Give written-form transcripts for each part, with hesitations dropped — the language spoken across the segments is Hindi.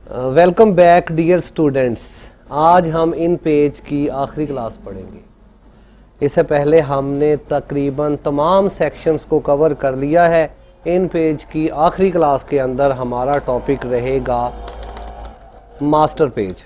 Welcome back dear students. आज हम इन पेज की आखिरी क्लास पढ़ेंगे। इससे पहले हमने तकरीबन तमाम सेक्शंस को कवर कर लिया है। इन पेज की आखिरी क्लास के अंदर हमारा टॉपिक रहेगा मास्टर पेज।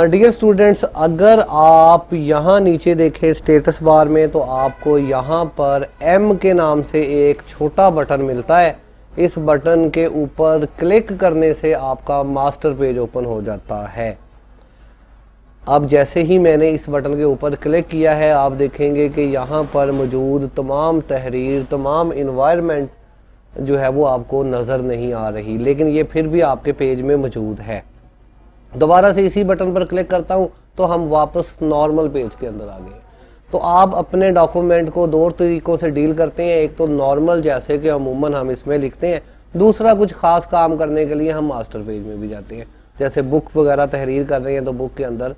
डियर स्टूडेंट्स, अगर आप यहाँ नीचे देखें स्टेटस बार में तो आपको यहाँ पर M के नाम से एक छोटा बटन मिलता है। इस बटन के ऊपर क्लिक करने से आपका मास्टर पेज ओपन हो जाता है। अब जैसे ही मैंने इस बटन के ऊपर क्लिक किया है, आप देखेंगे कि यहाँ पर मौजूद तमाम तहरीर, तमाम इन्वायरमेंट जो है वो आपको नज़र नहीं आ रही, लेकिन ये फिर भी आपके पेज में मौजूद है। दोबारा से इसी बटन पर क्लिक करता हूँ तो हम वापस नॉर्मल पेज के अंदर आ गए। तो आप अपने डॉक्यूमेंट को दो तरीक़ों से डील करते हैं। एक तो नॉर्मल, जैसे कि अमूमन हम इसमें लिखते हैं। दूसरा, कुछ ख़ास काम करने के लिए हम मास्टर पेज में भी जाते हैं। जैसे बुक वगैरह तहरीर कर रहे हैं तो बुक के अंदर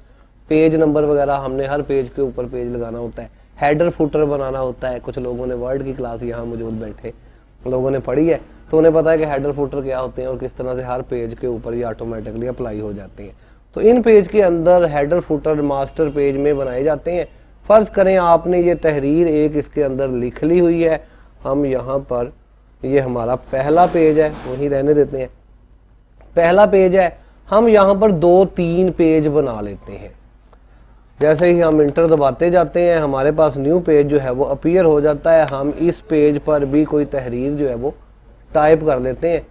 पेज नंबर वगैरह हमने हर पेज के ऊपर पेज लगाना होता है। हेडर फुटर बनाना होता है। कुछ लोगों ने वर्ड की क्लास यहाँ मौजूद बैठे लोगों ने पढ़ी है तो उन्हें पता है कि हेडर फुटर क्या होते हैं और किस तरह से हर पेज के ऊपर ये ऑटोमेटिकली अप्लाई हो जाते हैं। तो इन पेज के अंदर हेडर फुटर मास्टर पेज में बनाए जाते हैं। फ़र्ज़ करें आपने ये तहरीर एक इसके अंदर लिख ली हुई है। हम यहाँ पर, ये हमारा पहला पेज है, वहीं रहने देते हैं, पहला पेज है। हम यहाँ पर 2-3 पेज बना लेते हैं। जैसे ही हम इंटर दबाते जाते हैं हमारे पास न्यू पेज जो है वो अपीयर हो जाता है। हम इस पेज पर भी कोई तहरीर जो है वो टाइप कर लेते हैं।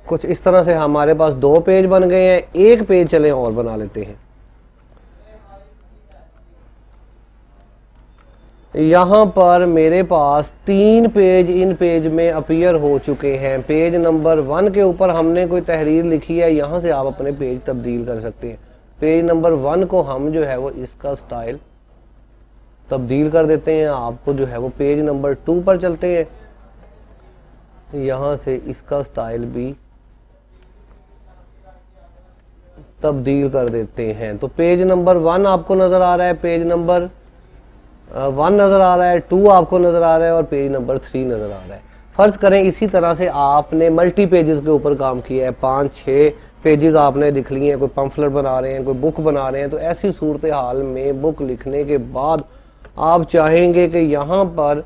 कुछ इस तरह से हमारे पास 2 पेज बन गए हैं। एक पेज चलें और बना लेते हैं। यहाँ पर मेरे पास 3 पेज इन पेज में अपीयर हो चुके हैं। पेज नंबर 1 के ऊपर हमने कोई तहरीर लिखी है। यहाँ से आप अपने पेज तब्दील कर सकते हैं। पेज नंबर 1 को हम जो है वो इसका स्टाइल तब्दील कर देते हैं। आपको जो है वो पेज नंबर 2 पर चलते हैं। यहाँ से इसका स्टाइल भी तब्दील कर देते हैं। तो पेज नंबर 1 आपको नज़र आ रहा है, पेज नंबर 1 नज़र आ रहा है, 2 आपको नज़र आ रहा है और पेज नंबर 3 नज़र आ रहा है। फ़र्ज़ करें इसी तरह से आपने मल्टी पेजेस के ऊपर काम किया है। 5-6 पेजेस आपने लिख लिए हैं। कोई पम्फलेट बना रहे हैं, कोई बुक बना रहे हैं। तो ऐसी सूरत हाल में बुक लिखने के बाद आप चाहेंगे कि यहाँ पर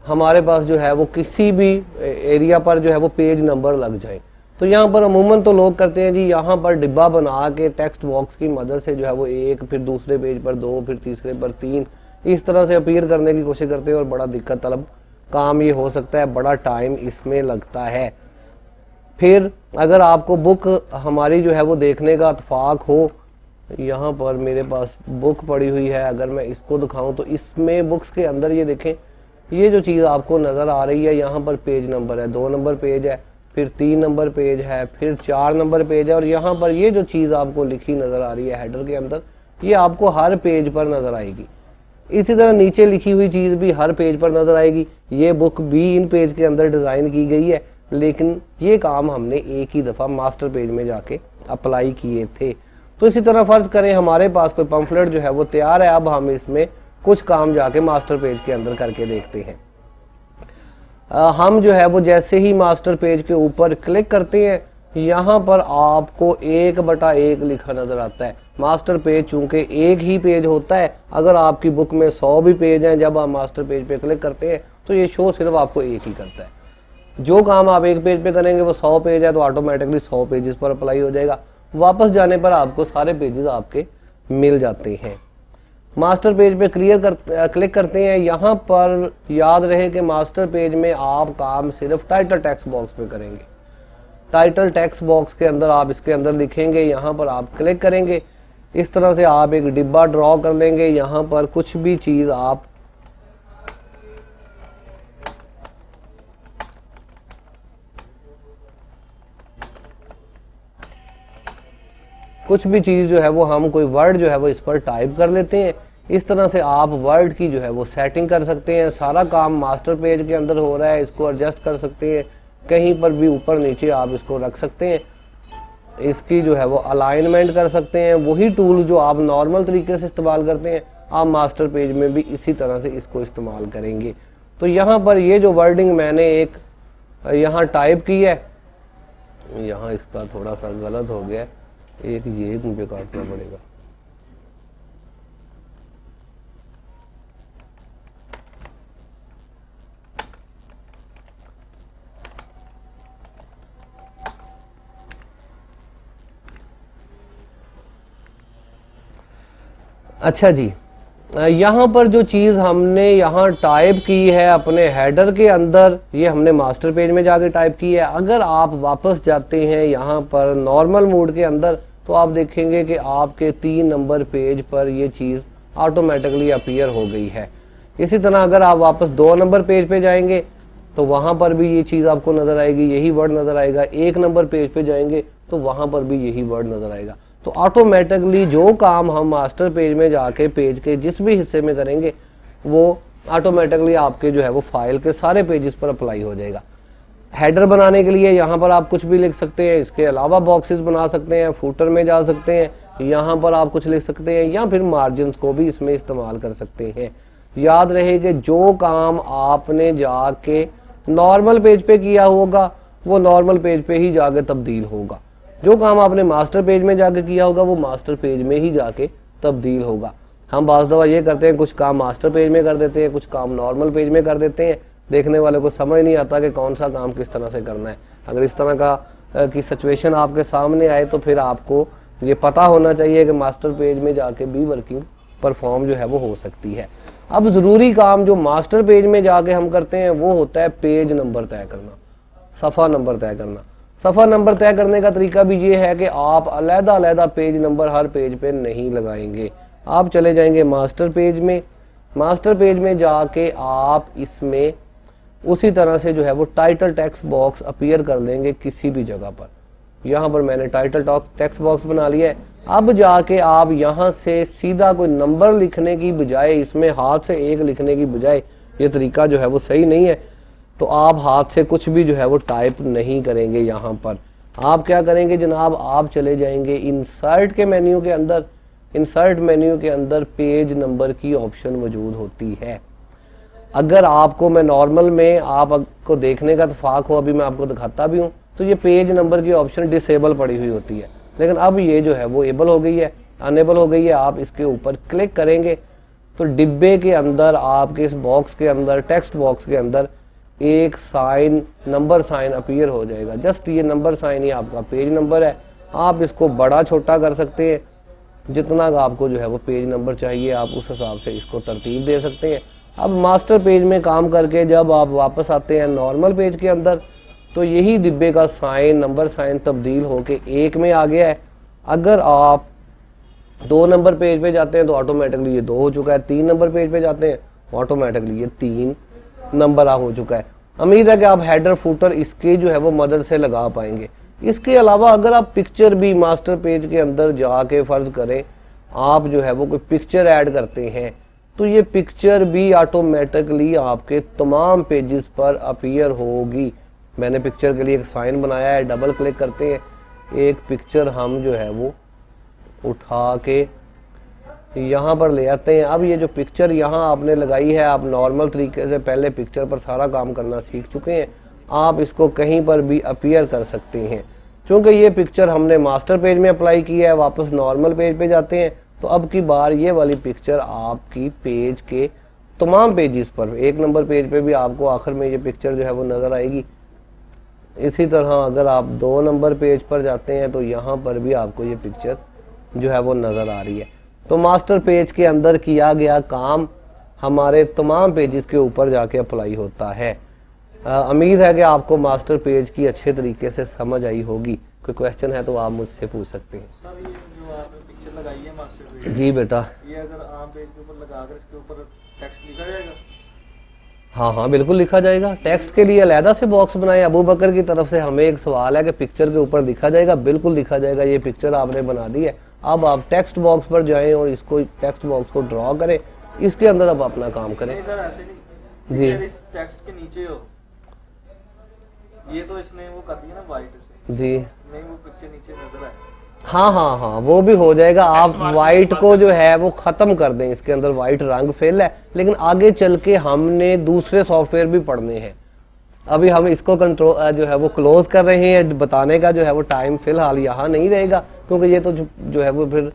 हमारे पास जो है वो किसी भी एरिया पर जो है वो पेज नंबर लग जाए। तो यहाँ पर अमूमन तो लोग करते हैं जी, यहाँ पर डिब्बा बना के टेक्स्ट बॉक्स की मदद से जो है वो 1, फिर दूसरे पेज पर 2, फिर तीसरे पर 3, इस तरह से अपीयर करने की कोशिश करते हैं और बड़ा दिक्कत तलब काम ये हो सकता है। बड़ा टाइम इसमें लगता है। फिर अगर आपको बुक हमारी जो है वो देखने का इत्फाक हो, यहाँ पर मेरे पास बुक पड़ी हुई है, अगर मैं इसको दिखाऊं तो इसमें बुक्स के अंदर ये देखें, ये जो चीज़ आपको नज़र आ रही है, यहाँ पर पेज नंबर है, 2 नंबर पेज है, फिर 3 नंबर पेज है, फिर 4 नंबर पेज है और यहाँ पर ये जो चीज़ आपको लिखी नज़र आ रही है हेडर के अंदर, ये आपको हर पेज पर नज़र आएगी। इसी तरह नीचे लिखी हुई चीज़ भी हर पेज पर नज़र आएगी। ये बुक भी इन पेज के अंदर डिज़ाइन की गई है, लेकिन ये काम हमने एक ही दफ़ा मास्टर पेज में जाके अप्लाई किए थे। तो इसी तरह फ़र्ज़ करें हमारे पास कोई पम्फलेट जो है वो तैयार है। अब हम इसमें कुछ काम जाके मास्टर पेज के अंदर करके देखते हैं। हम जो है वो जैसे ही मास्टर पेज के ऊपर क्लिक करते हैं, यहाँ पर आपको 1/1 लिखा नज़र आता है। मास्टर पेज चूँकि एक ही पेज होता है, अगर आपकी बुक में 100 भी पेज हैं, जब आप मास्टर पेज पे क्लिक करते हैं तो ये शो सिर्फ आपको एक ही करता है। जो काम आप एक पेज पे करेंगे वो 100 पेज है तो ऑटोमेटिकली 100 पेजेस पर अप्लाई हो जाएगा। वापस जाने पर आपको सारे पेजेस आपके मिल जाते हैं। मास्टर पेज पे क्लिक करते हैं। यहाँ पर याद रहे कि मास्टर पेज में आप काम सिर्फ टाइटल टेक्स्ट बॉक्स पे करेंगे। टाइटल टेक्स्ट बॉक्स के अंदर आप इसके अंदर लिखेंगे, यहाँ पर आप क्लिक करेंगे। इस तरह से आप एक डिब्बा ड्रॉ कर लेंगे। यहाँ पर कुछ भी चीज़ आप जो है वो हम कोई वर्ड जो है वो इस पर टाइप कर लेते हैं। इस तरह से आप वर्ड की जो है वो सेटिंग कर सकते हैं। सारा काम मास्टर पेज के अंदर हो रहा है। इसको एडजस्ट कर सकते हैं, कहीं पर भी ऊपर नीचे आप इसको रख सकते हैं। इसकी जो है वो अलाइनमेंट कर सकते हैं। वही टूल्स जो आप नॉर्मल तरीके से इस्तेमाल करते हैं, आप मास्टर पेज में भी इसी तरह से इसको इस्तेमाल करेंगे। तो यहाँ पर ये जो वर्डिंग मैंने एक यहाँ टाइप की है, यहाँ इसका थोड़ा सा गलत हो गया, एक ये मुझे काटना पड़ेगा। अच्छा जी, यहाँ पर जो चीज़ हमने यहाँ टाइप की है अपने हेडर के अंदर, ये हमने मास्टर पेज में जाके टाइप की है। अगर आप वापस जाते हैं यहाँ पर नॉर्मल मोड के अंदर, तो आप देखेंगे कि आपके 3 नंबर पेज पर ये चीज़ ऑटोमेटिकली अपीयर हो गई है। इसी तरह अगर आप वापस 2 नंबर पेज पे जाएंगे तो वहाँ पर भी ये चीज़ आपको नज़र आएगी, यही वर्ड नज़र आएगा। 1 नंबर पेज पे जाएंगे तो वहाँ पर भी यही वर्ड नज़र आएगा। तो ऑटोमेटिकली जो काम हम मास्टर पेज में जाके पेज के जिस भी हिस्से में करेंगे वो ऑटोमेटिकली आपके जो है वो फाइल के सारे पेजेस पर अप्लाई हो जाएगा। हेडर बनाने के लिए यहाँ पर आप कुछ भी लिख सकते हैं, इसके अलावा बॉक्सेस बना सकते हैं, फूटर में जा सकते हैं, यहाँ पर आप कुछ लिख सकते हैं, या फिर मार्जिन्स को भी इसमें इस्तेमाल कर सकते हैं। याद रहे कि जो काम आपने जाके नॉर्मल पेज पे किया होगा वो नॉर्मल पेज पे ही जाके तब्दील होगा, जो काम आपने मास्टर पेज में जाके किया होगा वो मास्टर पेज में ही जाके तब्दील होगा। हम बाज़ दफ़ा ये करते हैं, कुछ काम मास्टर पेज में कर देते हैं, कुछ काम नॉर्मल पेज में कर देते हैं, देखने वाले को समझ नहीं आता कि कौन सा काम किस तरह से करना है। अगर इस तरह का की सिचुएशन आपके सामने आए तो फिर आपको ये पता होना चाहिए कि मास्टर पेज में जाके भी वर्किंग परफॉर्म जो है वो हो सकती है। अब ज़रूरी काम जो मास्टर पेज में जाके हम करते हैं वो होता है पेज नंबर तय करना, सफ़ा नंबर तय करना। सफ़ा नंबर तय करने का तरीका भी ये है कि आप अलग-अलग पेज नंबर हर पेज पे नहीं लगाएंगे। आप चले जाएंगे मास्टर पेज में, मास्टर पेज में जाके आप इसमें उसी तरह से जो है वो टाइटल टेक्स्ट बॉक्स अपीयर कर देंगे किसी भी जगह पर। यहाँ पर मैंने टाइटल टेक्स्ट बॉक्स बना लिया है। अब जाके आप यहाँ से सीधा कोई नंबर लिखने की बजाय, इसमें हाथ से 1 लिखने की बजाय, ये तरीका जो है वो सही नहीं है, तो आप हाथ से कुछ भी जो है वो टाइप नहीं करेंगे। यहाँ पर आप क्या करेंगे जनाब, आप चले जाएंगे इंसर्ट के मेन्यू के अंदर। इंसर्ट मेन्यू के अंदर पेज नंबर की ऑप्शन मौजूद होती है। अगर आपको मैं नॉर्मल में आपको देखने का इत्तेफाक हो, अभी मैं आपको दिखाता भी हूँ, तो ये पेज नंबर की ऑप्शन डिसेबल पड़ी हुई होती है, लेकिन अब ये जो है वो एबल हो गई है, अनेबल हो गई है। आप इसके ऊपर क्लिक करेंगे तो डिब्बे के अंदर आपके इस बॉक्स के अंदर, टेक्स्ट बॉक्स के अंदर एक साइन, नंबर साइन अपीयर हो जाएगा। जस्ट ये नंबर साइन ही आपका पेज नंबर है। आप इसको बड़ा छोटा कर सकते हैं, जितना आपको जो है वो पेज नंबर चाहिए आप उस हिसाब से इसको तरतीब दे सकते हैं। अब मास्टर पेज में काम करके जब आप वापस आते हैं नॉर्मल पेज के अंदर, तो यही डिब्बे का साइन, नंबर साइन तब्दील होके 1 में आ गया है। अगर आप 2 नंबर पेज पे जाते हैं तो ऑटोमेटिकली ये 2 हो चुका है। 3 नंबर पेज पे जाते हैं ऑटोमेटिकली ये 3 नंबर हो चुका है। उम्मीद है कि आप हेडर फुटर इसके जो है वो मदद से लगा पाएंगे। इसके अलावा अगर आप पिक्चर भी मास्टर पेज के अंदर जाके फ़र्ज़ करें आप जो है वो कोई पिक्चर ऐड करते हैं, तो ये पिक्चर भी ऑटोमेटिकली आपके तमाम पेजेस पर अपीयर होगी। मैंने पिक्चर के लिए एक साइन बनाया है, डबल क्लिक करते हैं, एक पिक्चर हम जो है वो उठा के यहाँ पर ले आते हैं। अब ये जो पिक्चर यहाँ आपने लगाई है, आप नॉर्मल तरीके से पहले पिक्चर पर सारा काम करना सीख चुके हैं, आप इसको कहीं पर भी अपीयर कर सकते हैं। क्योंकि ये पिक्चर हमने मास्टर पेज में अप्लाई किया है, वापस नॉर्मल पेज पे जाते हैं तो अब की बार ये वाली पिक्चर आपकी पेज के तमाम पेजेस पर, 1 नंबर पेज पे भी आपको आखिर में ये पिक्चर जो है वो नज़र आएगी। इसी तरह अगर आप 2 नंबर पेज पर जाते हैं तो यहाँ पर भी आपको ये पिक्चर जो है वो नज़र आ रही है। तो मास्टर पेज के अंदर किया गया काम हमारे तमाम पेजेस के ऊपर जाके अप्लाई होता है। उम्मीद है कि आपको मास्टर पेज की अच्छे तरीके से समझ आई होगी। कोई क्वेश्चन है तो आप मुझसे पूछ सकते हैं। सर ये जो आपने पिक्चर लगाई है मास्टर पेज, जी बेटा, ये अगर आम पेज के ऊपर लगाकर इसके ऊपर टेक्स्ट लिखा जाएगा? हाँ हाँ बिल्कुल लिखा जाएगा। टेक्स्ट के लिए अलहदा से बॉक्स बनाए। अबू बकर की तरफ से हमें एक सवाल है कि पिक्चर के ऊपर लिखा जाएगा। बिल्कुल लिखा जाएगा। ये पिक्चर आपने बना दी है, अब आप टेक्स्ट बॉक्स पर जाएं और इसको टेक्स्ट बॉक्स को ड्रॉ करें, इसके अंदर अब अपना काम करें। नहीं सर ऐसे नहीं जी। पिक्चर इस टेक्स्ट के नीचे हो, ये तो इसने वो कर दिया ना वाइट से, जी नहीं वो पिक्चर नीचे नजर आए। हाँ हाँ हाँ, वो भी हो जाएगा। आप वाइट को जो है वो ख़त्म कर दें, इसके अंदर वाइट रंग फिल है, लेकिन आगे चल के हमने दूसरे सॉफ्टवेयर भी पढ़ने हैं। अभी हम इसको कंट्रोल जो है वो क्लोज कर रहे हैं, बताने का जो है वो टाइम फिलहाल यहाँ नहीं रहेगा, क्योंकि ये तो जो है वो फिर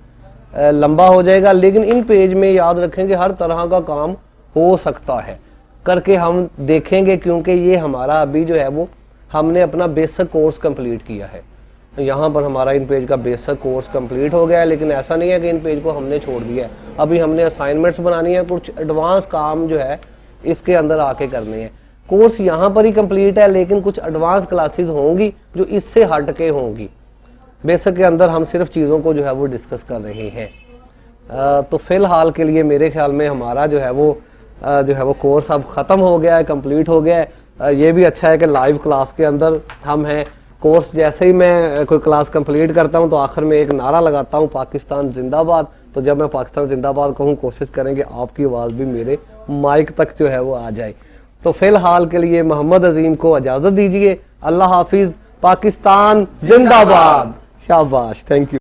लंबा हो जाएगा। लेकिन इन पेज में याद रखेंगे हर तरह का काम हो सकता है, करके हम देखेंगे, क्योंकि ये हमारा अभी जो है वो हमने अपना बेसिक कोर्स कंप्लीट किया है। यहाँ पर हमारा इन पेज का बेसिक कोर्स कंप्लीट हो गया है, लेकिन ऐसा नहीं है कि इन पेज को हमने छोड़ दिया है। अभी हमने असाइनमेंट्स बनानी है, कुछ एडवांस काम जो है इसके अंदर आके करने हैं। कोर्स यहाँ पर ही कंप्लीट है, लेकिन कुछ एडवांस क्लासेस होंगी जो इससे हट के होंगी। बेसिक के अंदर हम सिर्फ चीज़ों को जो है वो डिस्कस कर रहे हैं। तो फ़िलहाल के लिए मेरे ख्याल में हमारा जो है वो कोर्स अब ख़त्म हो गया है, कंप्लीट हो गया है। ये भी अच्छा है कि लाइव क्लास के अंदर हम हैं। कोर्स जैसे ही मैं कोई क्लास कंप्लीट करता हूं तो आखिर में एक नारा लगाता हूं, पाकिस्तान जिंदाबाद। तो जब मैं पाकिस्तान जिंदाबाद कहूं, कोशिश करेंगे आपकी आवाज़ भी मेरे माइक तक जो है वो आ जाए। तो फ़िलहाल के लिए मोहम्मद अजीम को इजाज़त दीजिए। अल्लाह हाफिज़। पाकिस्तान जिंदाबाद। शाबाश, थैंक यू।